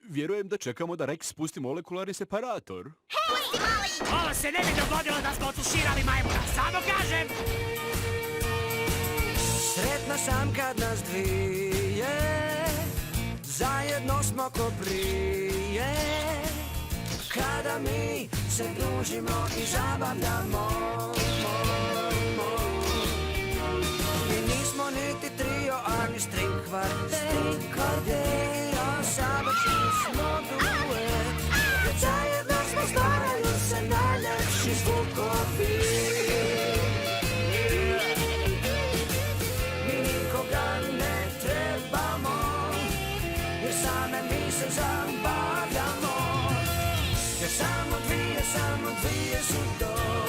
Vjerujem da čekamo da Rex spusti molekularni separator. Ovo se ne bi dogodilo da smo otuširali majmuna, samo kažem! Sretna sam kad nas dvije zajedno smo ko prije, kada mi se družimo i zabavljamo. Mi nismo niti trio, ani string kvartet, a savršeni smo duet, jer zajedno smo stvaraju se najljepši zvukovi. Mi nikoga ne trebamo, jer same mi se zabavljamo, jer samo dvije su to.